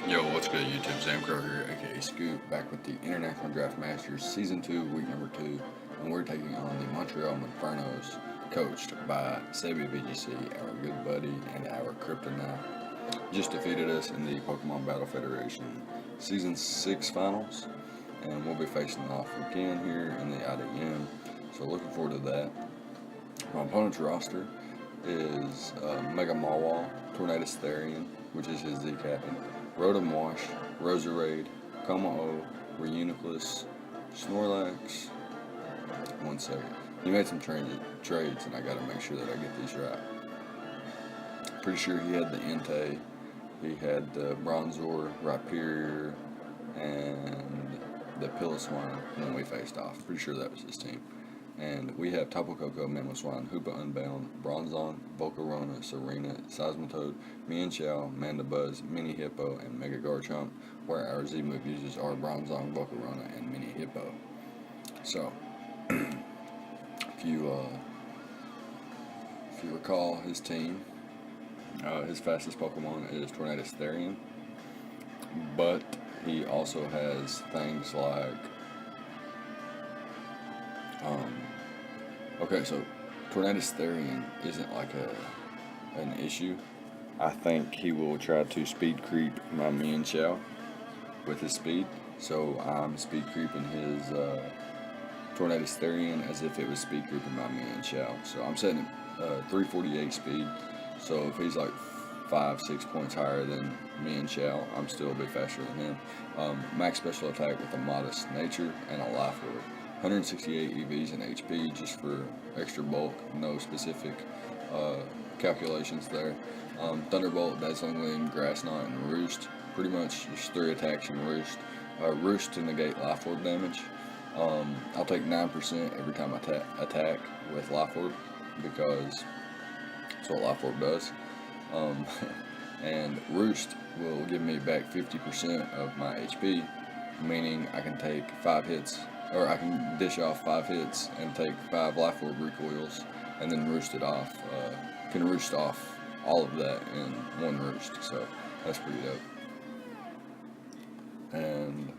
Yo, what's good, YouTube? Sam Crow here, aka Scoop, back with the International Draft Masters Season 2, Week number 2, and we're taking on the Montreal Monfernos, coached by Sebi VGC, our good buddy and our kryptonite. Just defeated us in the Pokemon Battle Federation Season 6 Finals, and we'll be facing off again here in the iDM, so looking forward to that. My opponent's roster is Mega Mawile, Tornadus Therian, which is his Z Captain, Rotom Wash, Roserade, Como-O, Reuniclus, Snorlax. One second. He made some trades, and I gotta make sure that I get these right. Pretty sure he had the Entei, he had the Bronzor, Rhyperior, and the Piloswine when we faced off. Pretty sure that was his team. And we have Tapu Koko, Mamoswine, Hoopa Unbound, Bronzong, Volcarona, Serena, Seismitoad, Mienshao, Mandibuzz, Mini Hippo, and Mega Garchomp, where our Z move uses are Bronzong, Volcarona, and Mini Hippo. So, if you recall his team, his fastest Pokemon is Tornadus Therian, but he also has things like okay, so Tornadus Therian isn't like an issue. I think he will try to speed creep my Mienshao with his speed. So I'm speed creeping his Tornadus Therian as if it was speed creeping my Mienshao. So I'm setting 348 speed. So if he's like 5-6 points higher than Mienshao, I'm still a bit faster than him. Max special attack with a modest nature and a life orb. 168 EVs and HP just for extra bulk, no specific calculations there. Thunderbolt, Dazzling Gleam, Grass Knot, and Roost. Pretty much just 3 attacks and Roost. Roost to negate Life Orb damage. I'll take 9% every time I attack with Life Orb because that's what Life Orb does. And Roost will give me back 50% of my HP, meaning I can take 5 hits, or I can dish off 5 hits and take 5 Life Orb recoils, and then roost it off. Can roost off all of that in one roost, so that's pretty dope. And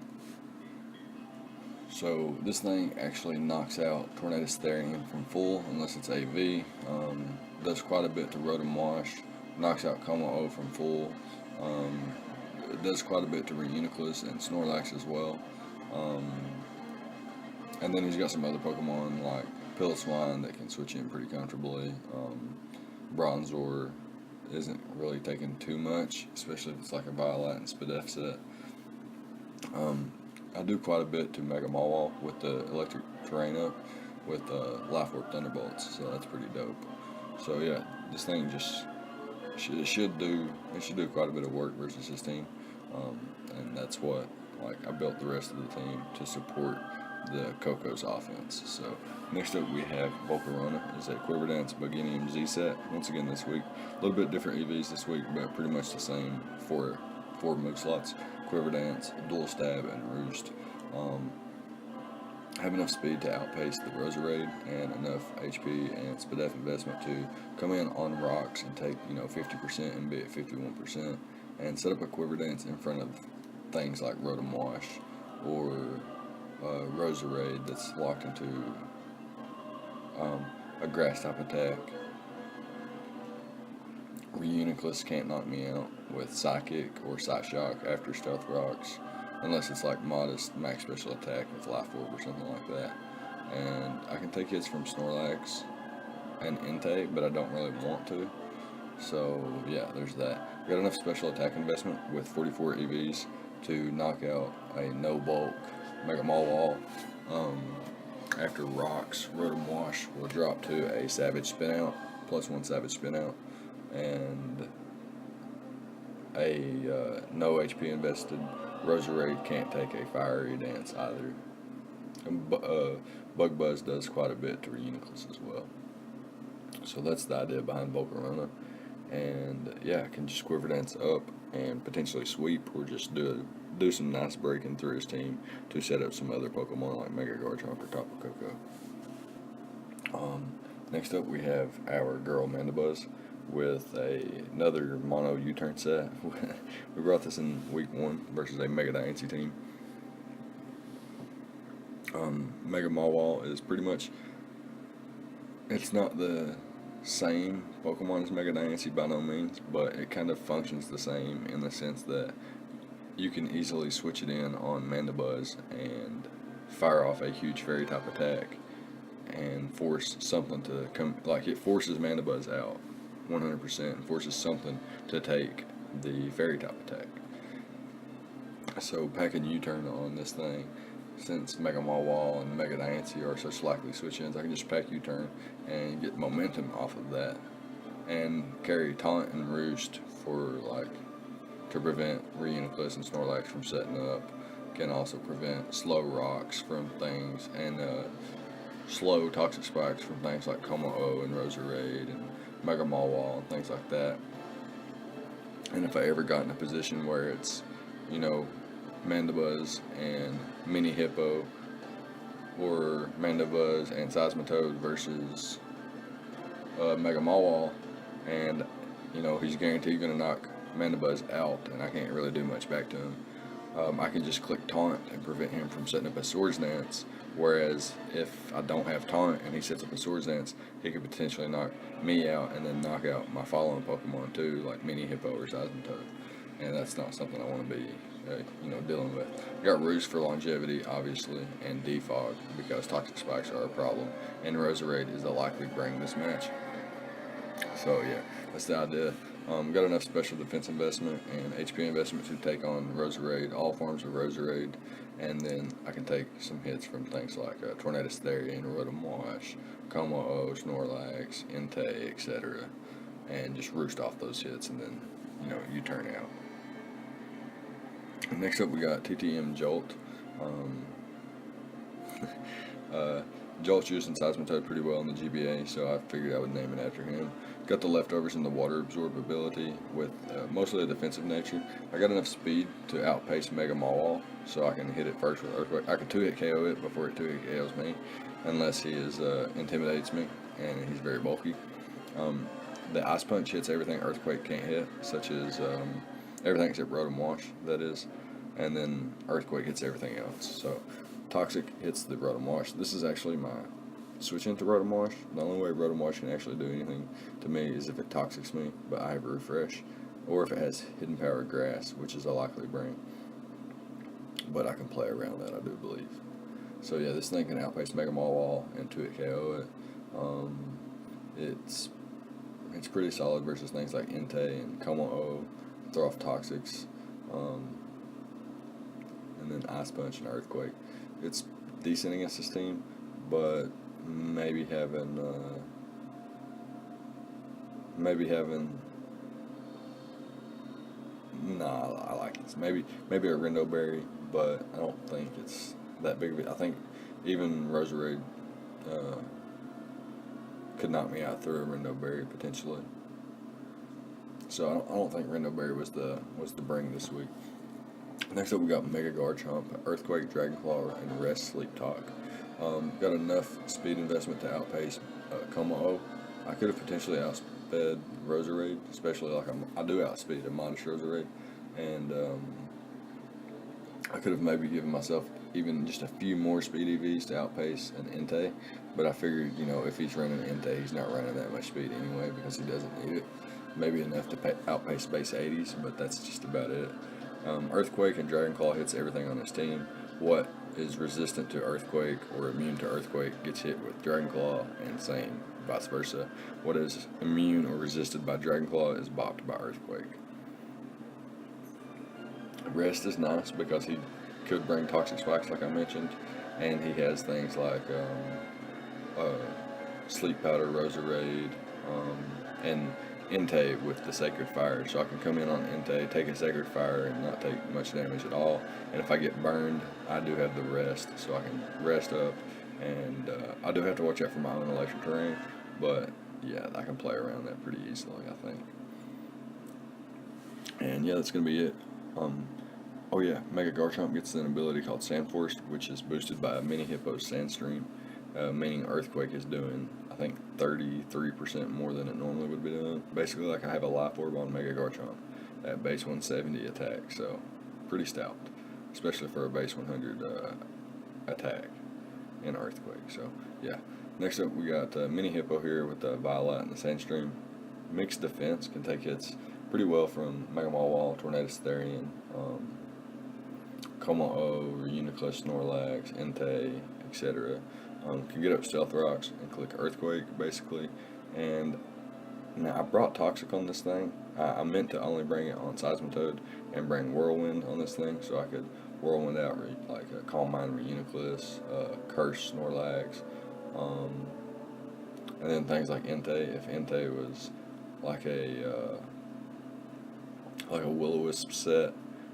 so this thing actually knocks out Tornadus Therian from full, unless it's AV. Does quite a bit to Rotom Wash, knocks out Como-O from full. It does quite a bit to Reuniclus and Snorlax as well. And then he's got some other Pokemon like Piloswine that can switch in pretty comfortably. Bronzor isn't really taking too much, especially if it's like a Violet and Spadef set. I do quite a bit to Mega Mawile with the electric terrain up with Life Orb Thunderbolts, so that's pretty dope. So yeah, this thing just should do quite a bit of work versus his team, and that's what I built the rest of the team to support the Coco's offense. So next up we have Volcarona. Is a Quiver Dance Buginium Z set once again this week. A little bit different EVs this week, but pretty much the same four move slots: Quiver Dance, Dual Stab, and Roost. Have enough speed to outpace the Roserade and enough HP and Spadef investment to come in on rocks and take 50% and be at 51%, and set up a Quiver Dance in front of things like Rotom Wash or Roserade that's locked into a grass type attack. Reuniclus can't knock me out with Psychic or Psy Shock after Stealth Rocks, unless it's like modest max special attack with Life Orb or something like that. And I can take hits from Snorlax and Entei, but I don't really want to. So yeah, there's that. Got enough special attack investment with 44 EVs to knock out a no bulk Mega Mawile. After rocks, Rotom Wash will drop to a Savage Spinout, +1 Savage Spinout, and a no HP invested Roserade can't take a Fiery Dance either. Bug Buzz does quite a bit to Reuniclus as well. So that's the idea behind Volcarona. And yeah, I can just Quiver Dance up and potentially sweep, or just do some nice breaking through his team to set up some other Pokemon like Mega Garchomp or Tapu Koko. Next up we have our girl Mandibuzz, with another mono U-turn set. We brought this in week 1 versus a Mega Dynasty team. Mega Mawile is pretty much, it's not the same Pokemon as Mega Dynasty by no means, but it kind of functions the same in the sense that you can easily switch it in on Mandibuzz and fire off a huge fairy type attack and force something to come, like it forces Mandibuzz out 100% and forces something to take the fairy type attack. So packing U-turn on this thing, since Mega Mawile and Mega Dynasty are such likely switch-ins, I can just pack U-turn and get momentum off of that and carry Taunt and Roost for to prevent Reuniclus and Snorlax from setting up. Can also prevent slow rocks from things and slow toxic spikes from things like Como-O and Roserade and Mega Mawile and things like that. And if I ever got in a position where it's, Mandibuzz and Mini Hippo, or Mandibuzz and Seismitoad versus Mega Mawile, and he's guaranteed going to knock Mandibuzz out, and I can't really do much back to him. I can just click Taunt and prevent him from setting up a Swords Dance. Whereas if I don't have Taunt and he sets up a Swords Dance, he could potentially knock me out and then knock out my following Pokemon too, like Mini Hippo or Seismitoad. And that's not something I want to be, dealing with. I got Roost for longevity, obviously, and Defog because toxic spikes are a problem, and Roserade is a likely bring this match. So yeah, that's the idea. Got enough special defense investment and HP investment to take on Roserade, all forms of Roserade, and then I can take some hits from things like Tornadus Therian, Rotom Wash, Como-O, Snorlax, Entei, etc., and just roost off those hits, and then U-turn out. Next up, we got TTM Jolt. Jolt's using Seismitoad pretty well in the GBA, so I figured I would name it after him. Got the leftovers in the water absorb ability with mostly a defensive nature. I got enough speed to outpace Mega Mawile, so I can hit it first with Earthquake. I can 2-hit KO it before it 2-hit KOs me, unless he intimidates me, and he's very bulky. The Ice Punch hits everything Earthquake can't hit, such as everything except Rotom Wash, that is, and then Earthquake hits everything else. So Toxic hits the Rotom Wash. This is actually my switch into Rotom Wash. The only way Rotom Wash can actually do anything to me is if it Toxics me, but I have a Refresh, or if it has Hidden Power Grass, which is a likely bring. But I can play around that, I do believe. So yeah, this thing can outpace Mega Mawile and 2-hit KO it. It's pretty solid versus things like Entei and Como-O, throw off Toxics, and then Ice Punch and Earthquake. It's decent against this team, but maybe having I like it. Maybe a Rindo Berry, but I don't think it's that big of it. I think even Roserade could knock me out through a Rindo Berry potentially. So I don't think Rindo Berry was the bring this week. Next up, we got Mega Garchomp, Earthquake, Dragonclaw, and Rest Sleep Talk. Got enough speed investment to outpace Como-O. I could have potentially outsped Roserade, especially I do outspeed a modest Roserade, and I could have maybe given myself even just a few more speed EVs to outpace an Entei, but I figured, if he's running an Entei, he's not running that much speed anyway because he doesn't need it. Maybe enough to outpace base 80s, but that's just about it. Earthquake and Dragonclaw hits everything on his team. What is resistant to Earthquake or immune to Earthquake gets hit with Dragonclaw, and same vice versa. What is immune or resisted by Dragonclaw is bopped by Earthquake. Rest is nice because he could bring Toxic Spikes like I mentioned, and he has things like Sleep Powder, Roserade, and Entei with the Sacred Fire, so I can come in on Entei, take a Sacred Fire, and not take much damage at all. And if I get burned, I do have the Rest, so I can rest up, and I do have to watch out for my own electric terrain, but yeah, I can play around that pretty easily, I think. And yeah, that's going to be it. Mega Garchomp gets an ability called Sandforce, which is boosted by a Mini Hippo Sandstream, meaning Earthquake is doing, I think, 33% more than it normally would be doing. Basically, like I have a Life Orb on Mega Garchomp at base 170 attack, so pretty stout, especially for a base 100 attack in Earthquake. So, yeah. Next up, we got Mini Hippo here with the Violet and the Sandstream. Mixed defense, can take hits pretty well from Mega Mawile, Tornadus Therian, Como-O, Uniclus, Snorlax, Entei, etc. Can get up Stealth Rocks and click Earthquake, basically. And now I brought Toxic on this thing. I meant to only bring it on Seismitoad and bring Whirlwind on this thing, so I could Whirlwind out like Calm Mind, Uniclus, Curse, Snorlax, and then things like Entei. If Entei was like a Will-O-Wisp set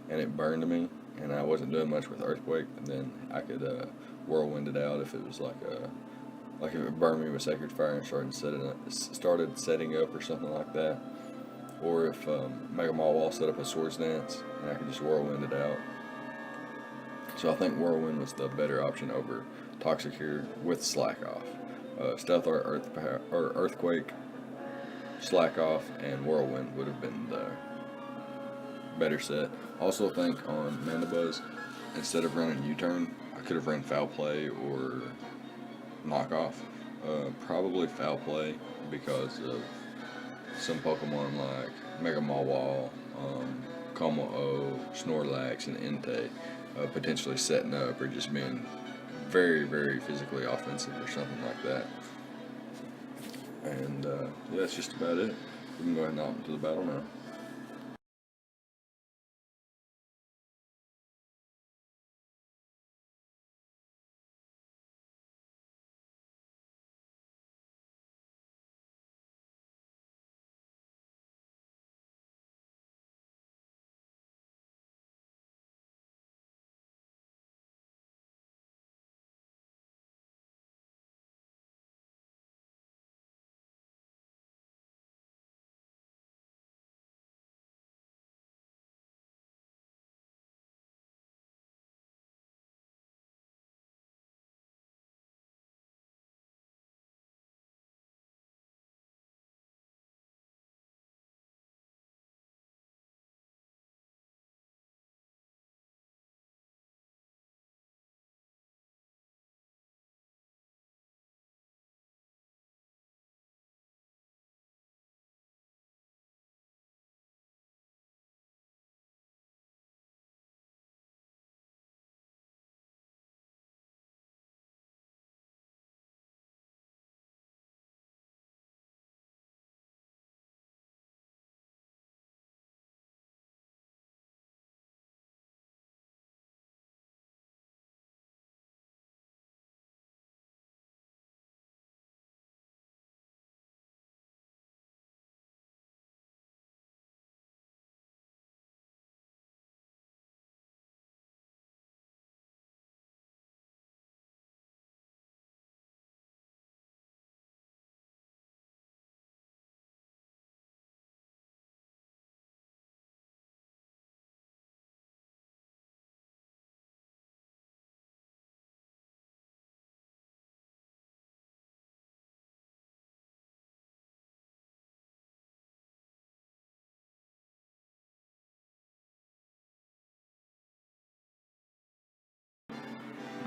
and it burned me, and I wasn't doing much with Earthquake, and then I could Whirlwind it out if it was like if it burned me with Sacred Fire and started setting up or something like that, or if Mega Mawile set up a Swords Dance and I could just Whirlwind it out. So I think Whirlwind was the better option over Toxic here with Slack Off. Stealth Art, Earthquake, Slack Off, and Whirlwind would have been the better set. Also think on Mandibuzz, instead of running U-Turn, I could have run Foul Play or Knockoff. Probably Foul Play because of some Pokemon like Mega Mawile, Como-O, Snorlax, and Entei potentially setting up or just being very, very physically offensive or something like that. And yeah, that's just about it. We can go ahead and out into the battle now.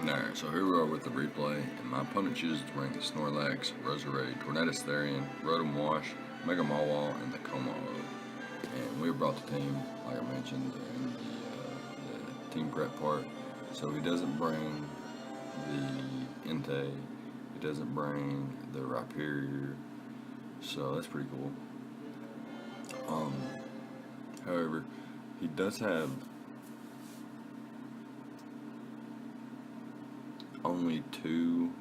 Alright, so here we are with the replay, and my opponent chooses to bring the Snorlax, Roserade, Tornadus Therian, Rotom Wash, Mega Mawile, and the Como-O. And we brought the team, like I mentioned, in the team prep part. So he doesn't bring the Entei, he doesn't bring the Rhyperior, so that's pretty cool. However, he does have only 2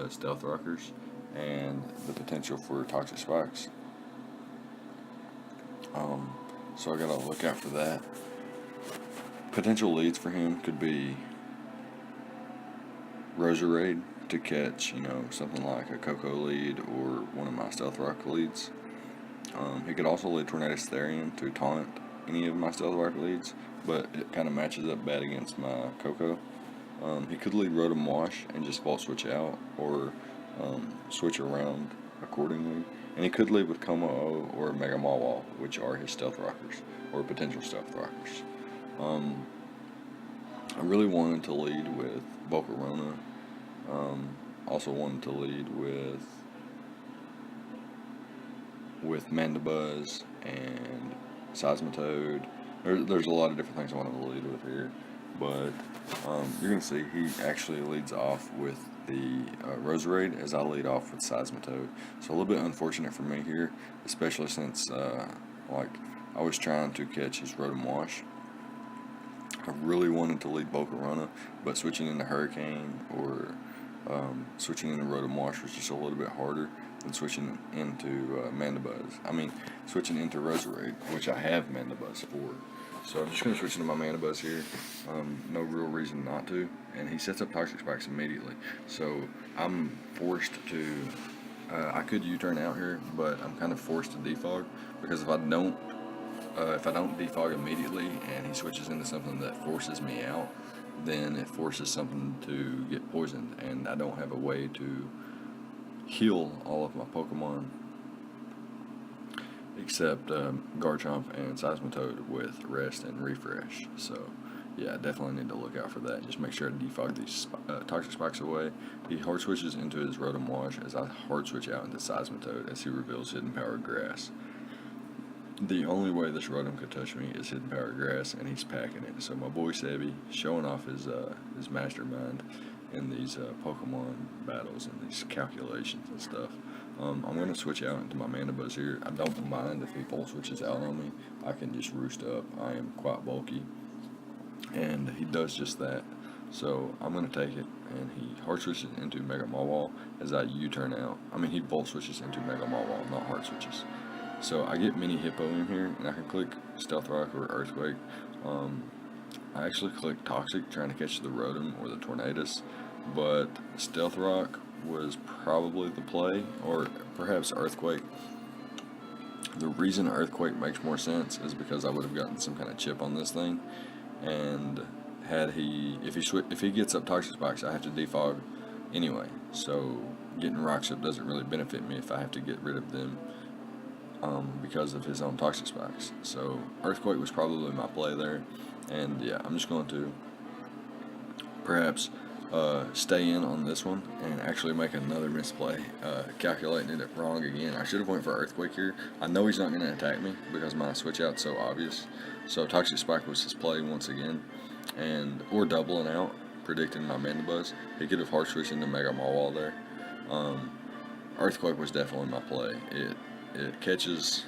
Stealth Rockers and the potential for Toxic Spikes. So I gotta look out for that. Potential leads for him could be Roserade to catch, something like a Coco lead or one of my Stealth Rock leads. He could also lead Tornadus Therian to taunt any of my Stealth Rock leads, but it kind of matches up bad against my Coco. He could lead Rotom Wash and just Volt Switch out, or switch around accordingly. And he could lead with Como or Mega Mawile, which are his Stealth Rockers, or potential Stealth Rockers. I really wanted to lead with Volcarona. Also wanted to lead with Mandibuzz and Seismitoad. There's a lot of different things I wanted to lead with here, but you're going to see he actually leads off with the Roserade as I lead off with Seismitoad. So a little bit unfortunate for me here, especially since I was trying to catch his Rotom Wash. I really wanted to lead Volcarona, but switching into Hurricane or switching into Rotom Wash was just a little bit harder than switching into Mandibuzz. I mean, switching into Roserade, which I have Mandibuzz for. So I'm just going to switch into my Mandibuzz here. No real reason not to. And he sets up Toxic Spikes immediately. So I'm forced to... I could U-turn out here, but I'm kind of forced to defog, because if I don't defog immediately and he switches into something that forces me out, then it forces something to get poisoned, and I don't have a way to heal all of my Pokemon except Garchomp and Seismitoad with Rest and Refresh. So yeah, I definitely need to look out for that. Just make sure I defog these Toxic Spikes away. He hard switches into his Rotom Wash as I hard switch out into Seismitoad as he reveals Hidden Power Grass. The only way this Rotom could touch me is Hidden Power Grass, and he's packing it. So my boy Sebby showing off his mastermind in these Pokemon battles and these calculations and stuff. I'm going to switch out into my Mandibuzz here. I don't mind if he full switches out on me. I can just roost up. I am quite bulky, and he does just that. So I'm going to take it, and he hard switches into Mega Mawile as I U-turn out. I mean, he volt switches into Mega Mawile, not hard switches. So I get Mini Hippo in here, and I can click Stealth Rock or Earthquake. I actually clicked Toxic, trying to catch the Rotom or the Tornadus, but Stealth Rock was probably the play, or perhaps Earthquake. The reason Earthquake makes more sense is because I would have gotten some kind of chip on this thing, and if he gets up Toxic Spikes, I have to defog anyway. So getting Rock Chip doesn't really benefit me if I have to get rid of them because of his own Toxic Spikes. So Earthquake was probably my play there, and yeah, I'm just going to perhaps stay in on this one and actually make another misplay, calculating it wrong again. I should have went for Earthquake here. I know he's not going to attack me because my switch out's so obvious. So Toxic Spike was his play once again, or doubling out, predicting my Mandibuzz. He could have hard switched into Mega Mawile there. Earthquake was definitely my play. It catches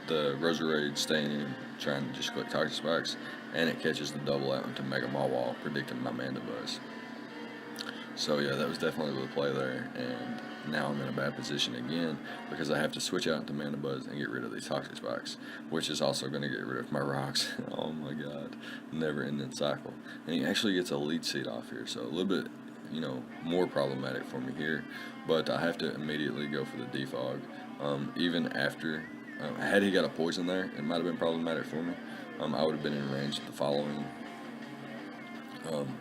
the Roserade staying in, trying to just click Toxic Spikes, and it catches the double out into Mega Mawile, predicting my Mandibuzz. So yeah, that was definitely the play there, and now I'm in a bad position again because I have to switch out into Mandibuzz and get rid of these Toxic Spikes, which is also going to get rid of my rocks. Oh my god, never ending cycle. And he actually gets a lead seed off here, so a little bit, more problematic for me here, but I have to immediately go for the defog. Even after, had he got a poison there, it might have been problematic for me. I would have been in range of the following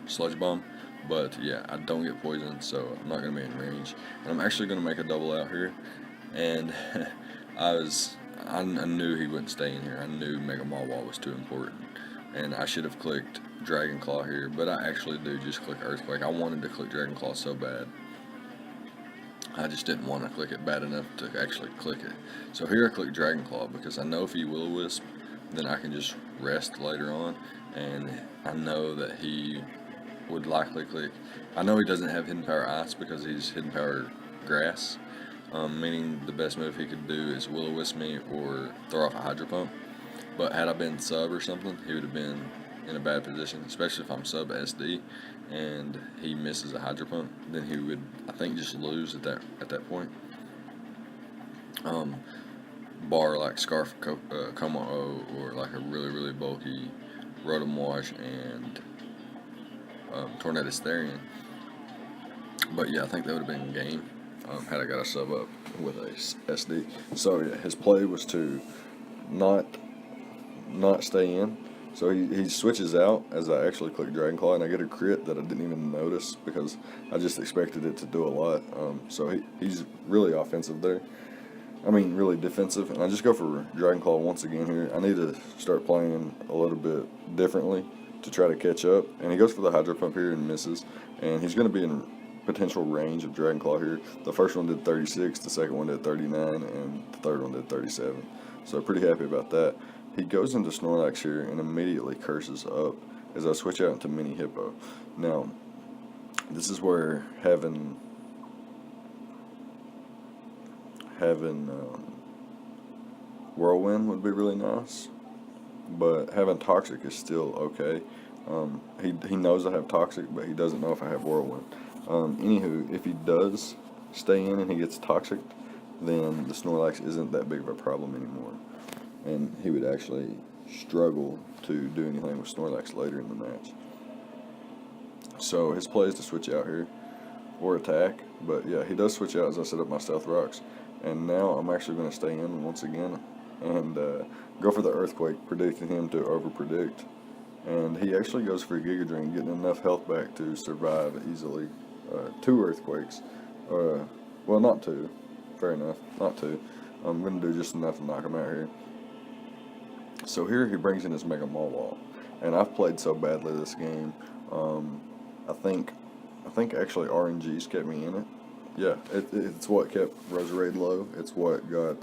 Sludge Bomb, but yeah, I don't get poisoned, so I'm not going to be in range. And I'm actually going to make a double out here, and I knew he wouldn't stay in here. I knew Mega Mawile was too important, and I should have clicked Dragon Claw here, but I actually do just click Earthquake. I wanted to click Dragon Claw so bad. I just didn't want to click it bad enough to actually click it. So here I click Dragon Claw because I know if he Will-O-Wisp, then I can just rest later on, and I know that he would likely click. I know he doesn't have Hidden Power Ice because he's Hidden Power Grass, meaning the best move he could do is Will-O-Wisp me or throw off a Hydro Pump. But had I been sub or something, he would have been in a bad position, especially if I'm sub SD and he misses a Hydro Pump, then he would, I think, just lose at that point. Bar like Scarf Como or like a really bulky Rotom Wash and Tornadus Therian. But yeah, I think that would have been game had I got a sub up with a SD. So yeah, his play was to not stay in. So he switches out as I actually click Dragon Claw, and I get a crit that I didn't even notice because I just expected it to do a lot. So he's really offensive there. I mean, really defensive, and I just go for Dragon Claw once again here. I need to start playing a little bit differently to try to catch up. And he goes for the Hydro Pump here and misses, and he's going to be in potential range of Dragon Claw here. The first one did 36, the second one did 39, and the third one did 37. So pretty happy about that. He goes into Snorlax here and immediately curses up as I switch out into Mini Hippo. Now, this is where having Whirlwind would be really nice, but having Toxic is still okay. He knows I have Toxic, but he doesn't know if I have Whirlwind. Anywho, if he does stay in and he gets Toxic, then the Snorlax isn't that big of a problem anymore, and he would actually struggle to do anything with Snorlax later in the match. So his play is to switch out here or attack, but yeah, he does switch out as I set up my Stealth Rocks. And now I'm actually going to stay in once again and go for the Earthquake, predicting him to over-predict. And he actually goes for a Giga Drain, getting enough health back to survive easily. 2 Earthquakes. Well, not 2. Fair enough. Not 2. I'm going to do just enough to knock him out here. So here he brings in his Mega Mawile. And I've played so badly this game. I think actually RNG's kept me in it. Yeah, it's what kept Roserade low. It's what got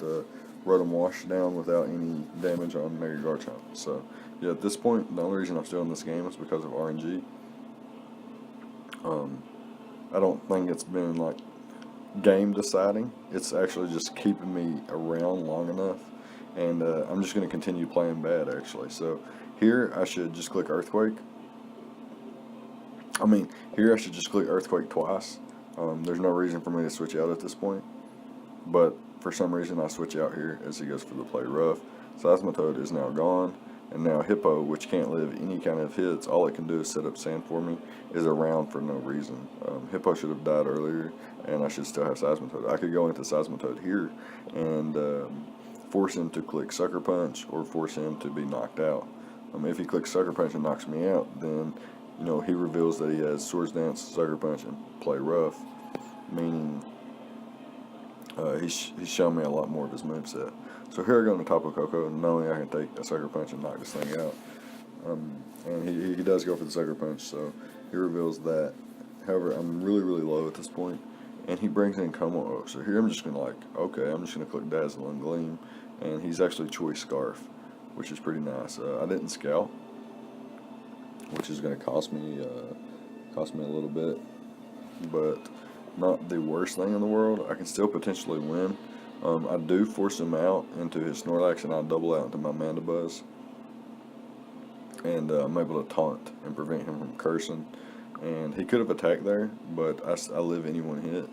Rotom Wash down without any damage on Mega Garchomp. So, yeah, at this point, the only reason I'm still in this game is because of RNG. I don't think it's been, like, game deciding. It's actually just keeping me around long enough. And I'm just going to continue playing bad, actually. So, here I should just click Earthquake. Here I should just click Earthquake twice. There's no reason for me to switch out at this point, but for some reason I switch out here as he goes for the play rough. Seismitoad is now gone, and now Hippo, which can't live any kind of hits, all it can do is set up sand for me, is around for no reason. Hippo should have died earlier, and I should still have Seismitoad. I could go into Seismitoad here and force him to click Sucker Punch or force him to be knocked out. If he clicks Sucker Punch and knocks me out, then he reveals that he has Swords Dance, Sucker Punch, and Play Rough, meaning he's shown me a lot more of his moveset. So here I go into Tapu Koko, knowing I can take a Sucker Punch and knock this thing out. And he does go for the Sucker Punch, so he reveals that. However, I'm really, really low at this point, and he brings in Como. So here I'm just going to I'm just going to click Dazzle and Gleam, and he's actually Choice Scarf, which is pretty nice. I didn't Scout, which is going to cost me a little bit, but not the worst thing in the world. I can still potentially win. I do force him out into his Snorlax, and I double out into my Mandibuzz, and I'm able to taunt and prevent him from cursing. And he could have attacked there, but I live any one hit,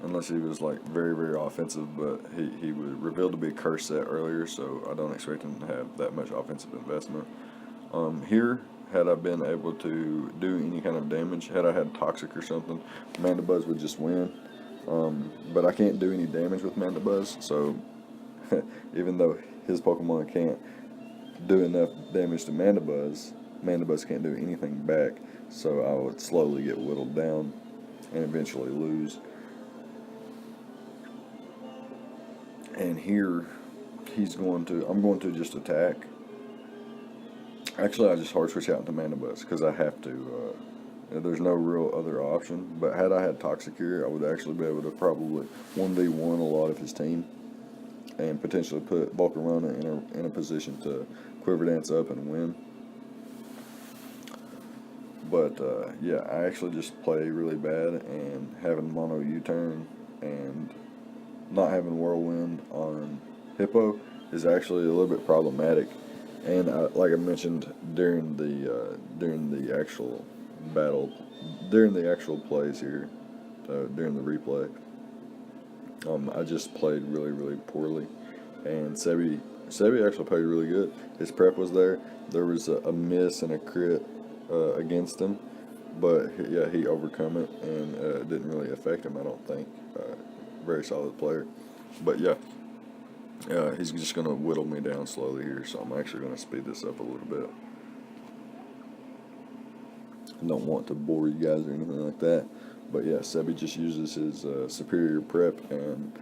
unless he was very, very offensive. But he was revealed to be a curse set earlier, so I don't expect him to have that much offensive investment. Here, had I been able to do any kind of damage, had I had Toxic or something, Mandibuzz would just win. But I can't do any damage with Mandibuzz, so even though his Pokemon can't do enough damage to Mandibuzz, Mandibuzz can't do anything back, so I would slowly get whittled down and eventually lose. And here, I'm going to just attack. Actually, I just hard switch out into Mandibuzz because I have to. There's no real other option. But had I had Toxic here, I would actually be able to probably 1v1 a lot of his team and potentially put Volcarona in a position to Quiver Dance up and win. But yeah, I actually just play really bad, and having Mono U-turn and not having Whirlwind on Hippo is actually a little bit problematic. And like I mentioned during the actual battle, during the actual plays here, during the replay, I just played really, really poorly. And Sebi actually played really good. His prep was there. There was a miss and a crit against him, but yeah, he overcome it, and it didn't really affect him, I don't think. Very solid player. But yeah, He's just going to whittle me down slowly here, so I'm actually going to speed this up a little bit. I don't want to bore you guys or anything like that, but yeah, Sebi just uses his superior prep and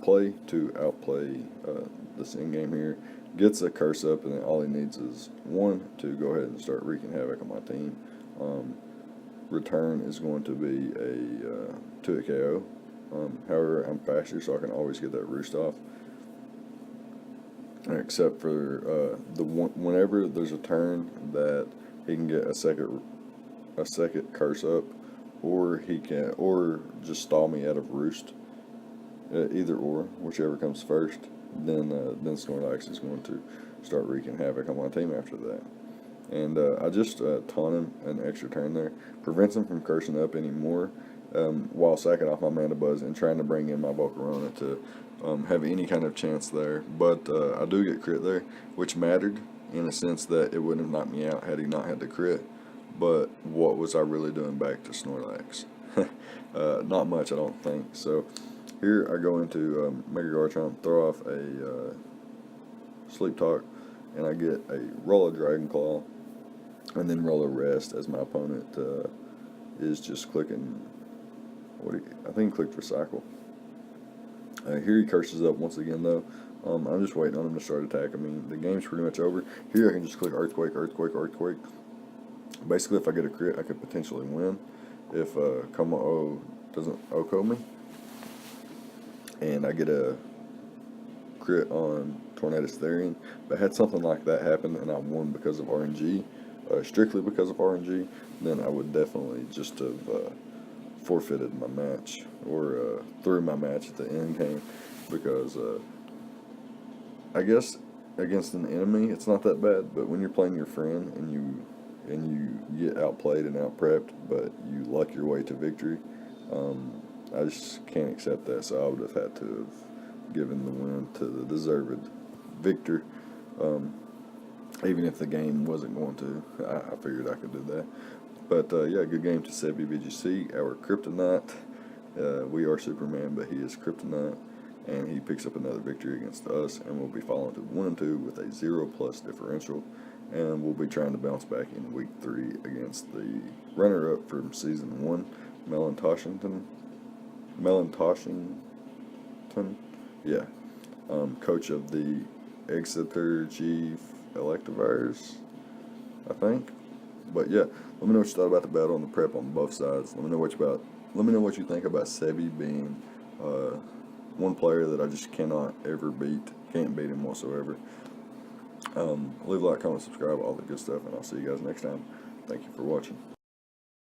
play to outplay this in-game here. Gets a curse up, and then all he needs is one to go ahead and start wreaking havoc on my team. Return is going to be a 2-hit KO. However, I'm faster, so I can always get that roost off. Except for whenever there's a turn that he can get a second curse up, or just stall me out of roost. Either or, whichever comes first. Then Snorlax is going to start wreaking havoc on my team after that. And I just taunt him an extra turn there. Prevents him from cursing up anymore while sacking off my Mana Buzz and trying to bring in my Volcarona to have any kind of chance there. But I do get crit there, which mattered in a sense that it wouldn't have knocked me out had he not had the crit. But what was I really doing back to Snorlax? Not much, I don't think. So here I go into Mega Garchomp, throw off a Sleep Talk, and I get a roll of Dragon Claw, and then roll a Rest as my opponent is just clicking. I think he clicked Recycle. Here he curses up once again though. I'm just waiting on him to start attacking me. The game's pretty much over. Here I can just click Earthquake, Earthquake, Earthquake. Basically, if I get a crit, I could potentially win. If Como doesn't Oko me, and I get a crit on Tornadus Therian. But had something like that happen and I won because of RNG, strictly because of RNG, then I would definitely just have forfeited my match, or threw my match at the end game, because I guess against an enemy it's not that bad, but when you're playing your friend and you get outplayed and outprepped, but you luck your way to victory, I just can't accept that. So I would have had to have given the win to the deserved victor, even if the game wasn't going to. I figured I could do that. But yeah, good game to Sebi VGC, our Kryptonite. We are Superman, but he is Kryptonite, and he picks up another victory against us, and we'll be following to 1-2 with a 0+ differential, and we'll be trying to bounce back in week 3 against the runner-up from season 1, Melantoshington, yeah, coach of the Exeter G Electivires, I think. But yeah, let me know what you thought about the battle and the prep on both sides. Let me know what you think about Sebi being one player that I just cannot ever beat. Can't beat him whatsoever. Leave a like, comment, subscribe, all the good stuff, and I'll see you guys next time. Thank you for watching.